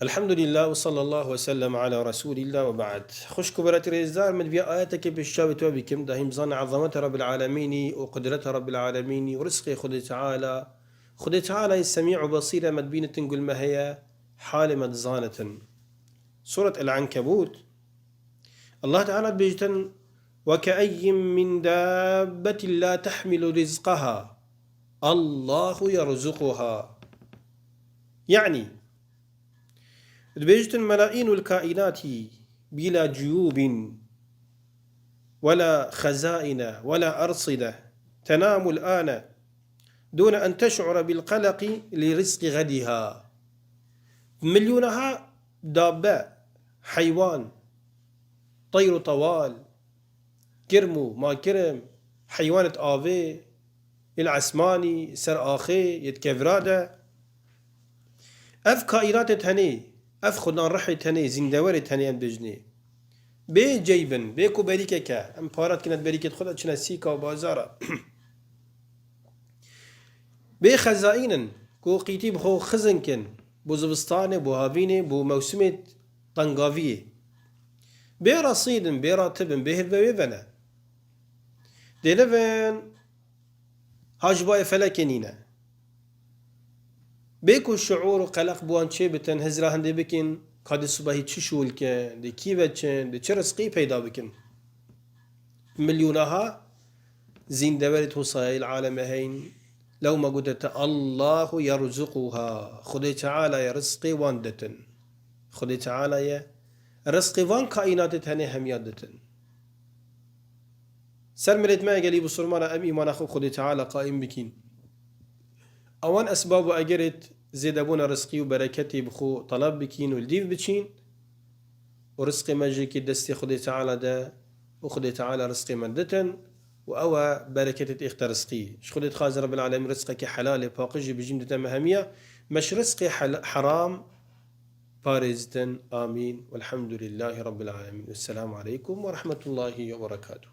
الحمد لله وصلى الله وسلم على رسول الله وبعد. خوش كبرت ريزدار من في آياتك بالشاب توبكم داهم ظن عظمة رب العالمين وقدرة رب العالمين ورزق خد تعالى. خد تعالى السميع بصير مدبينة تنقل ما هي حال مدزانة. سورة العنكبوت الله تعالى بيجتن وكأي من دابة لا تحمل رزقها الله يرزقها، يعني بيجتن ملايين الكائنات بلا جيوب ولا خزائن ولا أرصدة تنام الآن دون أن تشعر بالقلق لرزق غدها. مليونها دابة، حيوان، طير طوال، كرمو ما كرم، حيوانة آفي، العسماني، سر آخي، يتكفرادة، أف كائنات تهني، أف خدان رحي تهني، زندوري تهني أم بجني بي جيبن بيكو بريكة ام بارات كانت بريكة خدها تشنا سيكا وبازارة بي خزائنا كو قيتي بخو خزن كن بو زبستاني بو هافيني بو موسمة طنقافية بي رصيد بي راتب بي هلبوي فنا ديلفن هاجباي فلكنينا بيكو الشعور وقلق بوان شيبتن هزرا هندي بكن قد الصباحي تششول كن دي كيفتشن دي چرسقي پیدا بكن مليونها زين دورت وصايا العالم هين لو ما قلت الله يرزقها خدي تعالى يا رزقي واندتن خدي تعالى يا رزقي وان كائنات تهني هم يادتن سلمت ما قالي بصرمانا ام ايمان اخو خدي تعالى قائم بكين اوان اسباب اجرت زيد ابونا رزقي وبركتي بخو طلب بكين والديف بتشين ورزقي ماجيكي دستي خدي تعالى ده وخدي تعالى رزقي مندتن وأوى بركة إخت رزقي شخدت خاز رب العالمين رزقك حلال باقج بجمدة مهمية مش رزقي حرام بارزتن آمين والحمد لله رب العالمين. السلام عليكم ورحمة الله وبركاته.